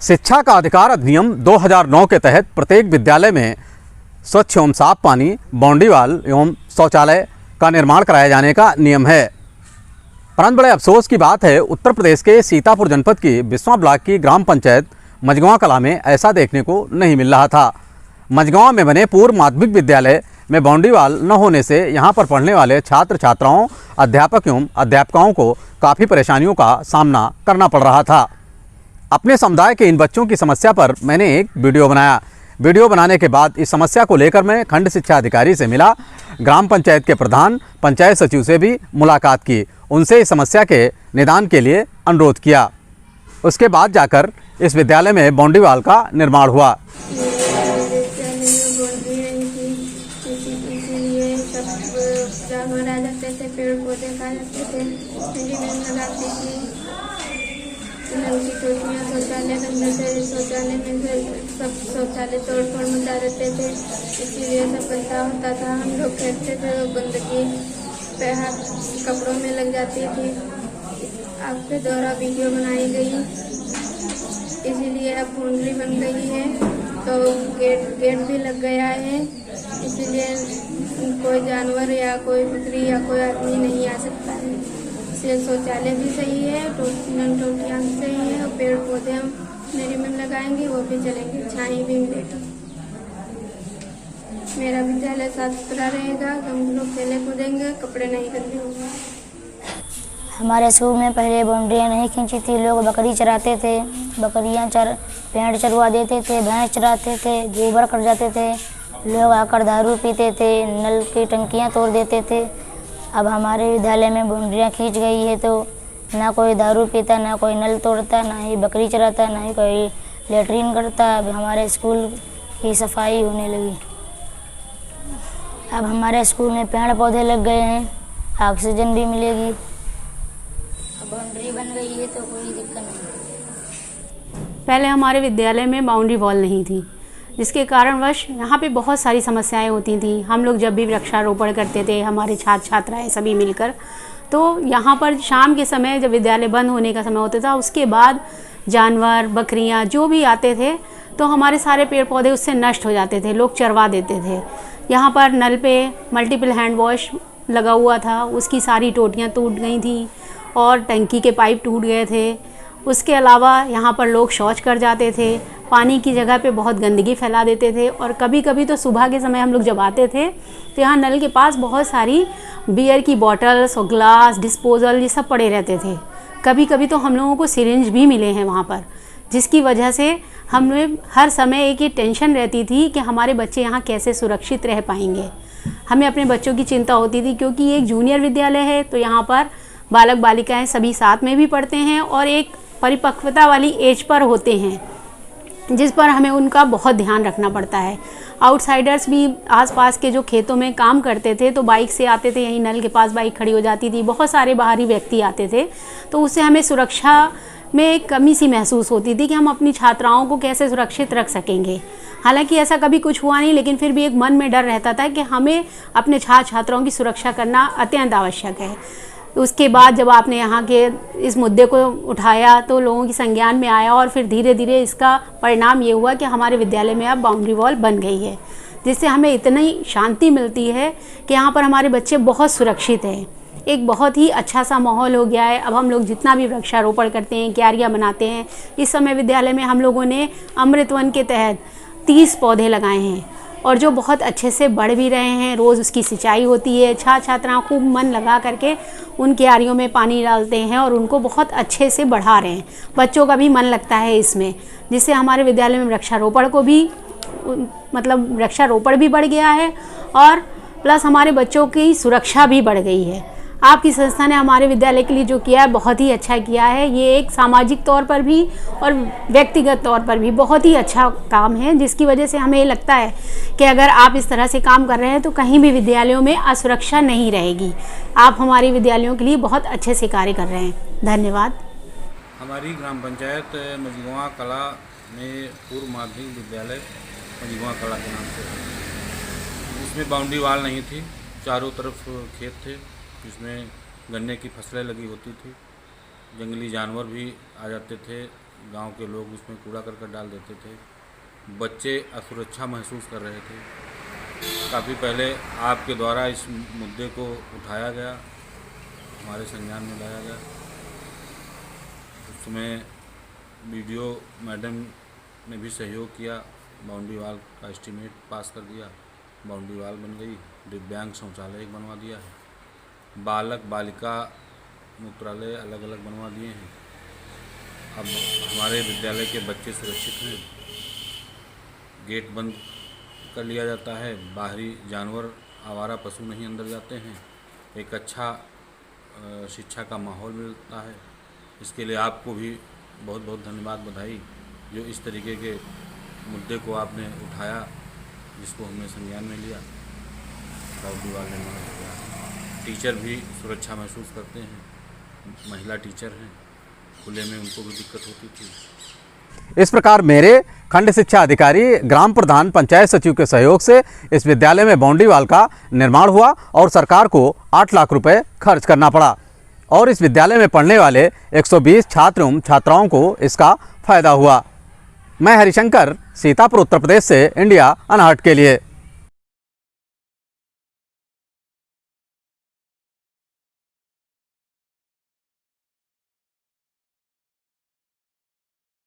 शिक्षा का अधिकार अधिनियम 2009 के तहत प्रत्येक विद्यालय में स्वच्छ एवं साफ पानी, बाउंड्री वॉल एवं शौचालय का निर्माण कराए जाने का नियम है। परंतु बड़े अफसोस की बात है, उत्तर प्रदेश के सीतापुर जनपद की बिस्वा ब्लॉक की ग्राम पंचायत मझगवां कला में ऐसा देखने को नहीं मिल रहा था। मझगवां में बने पूर्व माध्यमिक विद्यालय में बाउंड्री वॉल न होने से यहाँ पर पढ़ने वाले छात्र छात्राओं, अध्यापक एवं अध्यापिकाओं को काफ़ी परेशानियों का सामना करना पड़ रहा था। अपने समुदाय के इन बच्चों की समस्या पर मैंने एक वीडियो बनाया। वीडियो बनाने के बाद इस समस्या को लेकर मैं खंड शिक्षा अधिकारी से मिला, ग्राम पंचायत के प्रधान, पंचायत सचिव से भी मुलाकात की, उनसे इस समस्या के निदान के लिए अनुरोध किया। उसके बाद जाकर इस विद्यालय में बाउंड्री वॉल का निर्माण हुआ। जानवर आ जाते थे, पेड़ पौधे खा जाते थे, लगाती थी, नल की टोटियाँ शौचालय बनते थे, शौचालय में सब शौचालय तोड़ फोड़ मचा देते थे, इसीलिए सब गंदा होता था। हम लोग खेलते थे, गंदगी पे हाथ कपड़ों में लग जाती थी। आपके द्वारा वीडियो बनाई गई, इसीलिए अब बाउंड्री बन गई है, तो गेट भी लग गया है, इसलिए कोई जानवर या कोई बकरी या कोई आदमी नहीं आ सकता है। इसलिए शौचालय भी सही है, नल टोटियाँ भी सही है, और पेड़ पौधे हम मेरी में लगाएंगे, वो भी चलेंगे, छाई भी मिलेगी। मेरा विद्यालय साफ सुथरा रहेगा, हम लोग खेले कूदेंगे, कपड़े नहीं गंदे होंगे। हमारे स्कूल में पहले बाउंड्रियाँ नहीं खींची थी, लोग बकरी चराते थे, बकरियाँ भेड़ चरवा देते थे, भैंस चराते थे, गोबर कर जाते थे, लोग आकर दारू पीते थे, नल की टंकियाँ तोड़ देते थे। अब हमारे विद्यालय में बाउंड्रियाँ खींच गई है तो ना कोई दारू पीता, ना कोई नल तोड़ता, ना ही बकरी चराता, ना ही कोई लेटरिन करता। अब हमारे स्कूल की सफाई होने लगी। अब हमारे स्कूल में पेड़ पौधे लग गए हैं, ऑक्सीजन भी मिलेगी। बाउंड्री बन गई है तो कोई दिक्कत नहीं। पहले हमारे विद्यालय में बाउंड्री वॉल नहीं थी, जिसके कारणवश यहाँ पे बहुत सारी समस्याएं होती थी। हम लोग जब भी वृक्षारोपण करते थे, हमारे छात्र छात्राएं सभी मिलकर, तो यहाँ पर शाम के समय जब विद्यालय बंद होने का समय होता था, उसके बाद जानवर, बकरियाँ जो भी आते थे तो हमारे सारे पेड़ पौधे उससे नष्ट हो जाते थे, लोग चरवा देते थे। यहाँ पर नल पे मल्टीपल हैंड वॉश लगा हुआ था, उसकी सारी टोटियाँ टूट गई थी और टंकी के पाइप टूट गए थे। उसके अलावा यहाँ पर लोग शौच कर जाते थे, पानी की जगह पे बहुत गंदगी फैला देते थे, और कभी कभी तो सुबह के समय हम लोग जब आते थे तो यहाँ नल के पास बहुत सारी बियर की बॉटल्स और ग्लास, डिस्पोजल, ये सब पड़े रहते थे। कभी कभी तो हम लोगों को सिरिंज भी मिले हैं वहाँ पर, जिसकी वजह से हमें हर समय एक ये टेंशन रहती थी कि हमारे बच्चे यहाँ कैसे सुरक्षित रह पाएंगे। हमें अपने बच्चों की चिंता होती थी, क्योंकि ये एक जूनियर विद्यालय है, तो यहाँ पर बालक बालिकाएँ सभी साथ में भी पढ़ते हैं और एक परिपक्वता वाली एज पर होते हैं, जिस पर हमें उनका बहुत ध्यान रखना पड़ता है। आउटसाइडर्स भी आसपास के जो खेतों में काम करते थे तो बाइक से आते थे, यहीं नल के पास बाइक खड़ी हो जाती थी, बहुत सारे बाहरी व्यक्ति आते थे, तो उससे हमें सुरक्षा में एक कमी सी महसूस होती थी कि हम अपनी छात्राओं को कैसे सुरक्षित रख सकेंगे। हालांकि ऐसा कभी कुछ हुआ नहीं, लेकिन फिर भी एक मन में डर रहता था कि हमें अपने छात्र छात्राओं की सुरक्षा करना अत्यंत आवश्यक है। उसके बाद जब आपने यहाँ के इस मुद्दे को उठाया तो लोगों की संज्ञान में आया, और फिर धीरे धीरे इसका परिणाम ये हुआ कि हमारे विद्यालय में अब बाउंड्री वॉल बन गई है, जिससे हमें इतनी शांति मिलती है कि यहाँ पर हमारे बच्चे बहुत सुरक्षित हैं। एक बहुत ही अच्छा सा माहौल हो गया है। अब हम लोग जितना भी वृक्षारोपण करते हैं, क्यारियाँ बनाते हैं, इस समय विद्यालय में हम लोगों ने अमृत वन के तहत 30 पौधे लगाए हैं, और जो बहुत अच्छे से बढ़ भी रहे हैं। रोज़ उसकी सिंचाई होती है, छात्र छात्राएं खूब मन लगा करके उन क्यारियों में पानी डालते हैं और उनको बहुत अच्छे से बढ़ा रहे हैं। बच्चों का भी मन लगता है इसमें, जिससे हमारे विद्यालय में वृक्षारोपण को भी वृक्षारोपण भी बढ़ गया है, और प्लस हमारे बच्चों की सुरक्षा भी बढ़ गई है। आपकी संस्था ने हमारे विद्यालय के लिए जो किया है बहुत ही अच्छा किया है। ये एक सामाजिक तौर पर भी और व्यक्तिगत तौर पर भी बहुत ही अच्छा काम है, जिसकी वजह से हमें लगता है कि अगर आप इस तरह से काम कर रहे हैं तो कहीं भी विद्यालयों में असुरक्षा नहीं रहेगी। आप हमारे विद्यालयों के लिए बहुत अच्छे से कार्य कर रहे हैं। धन्यवाद। हमारी ग्राम पंचायत मझगवां कला में पूर्व माध्यमिक विद्यालय मझगवां कला के नाम से, इसमें बाउंड्री वाल नहीं थी, चारों तरफ खेत थे, इसमें गन्ने की फसलें लगी होती थी, जंगली जानवर भी आ जाते थे, गांव के लोग उसमें कूड़ा करकट डाल देते थे। बच्चे असुरक्षा महसूस कर रहे थे। काफ़ी पहले आपके द्वारा इस मुद्दे को उठाया गया, हमारे संज्ञान में लाया गया। उसमें वीडियो मैडम ने भी सहयोग किया, बाउंड्री वाल का एस्टीमेट पास कर दिया, बाउंड्री वाल बन गई, दिव्यांग शौचालय एक बनवा दिया है, बालक बालिका मूत्रालय अलग अलग बनवा दिए हैं। अब हमारे विद्यालय के बच्चे सुरक्षित हैं। गेट बंद कर लिया जाता है, बाहरी जानवर आवारा पशु नहीं अंदर जाते हैं। एक अच्छा शिक्षा का माहौल मिलता है। इसके लिए आपको भी बहुत बहुत धन्यवाद, बधाई, जो इस तरीके के मुद्दे को आपने उठाया, जिसको हमने संज्ञान में लिया, बाउंड्री वाल निर्माण किया। टीचर भी सुरक्षा महसूस करते हैं, महिला टीचर हैं, खुले में उनको भी दिक्कत होती थी। इस प्रकार मेरे खंड शिक्षा अधिकारी, ग्राम प्रधान, पंचायत सचिव के सहयोग से इस विद्यालय में बाउंड्री वाल का निर्माण हुआ और सरकार को 8 लाख रुपए खर्च करना पड़ा और इस विद्यालय में पढ़ने वाले 120 छात्र एवं छात्राओं को इसका फायदा हुआ। मैं हरिशंकर, सीतापुर, उत्तर प्रदेश से इंडिया अनहट के लिए।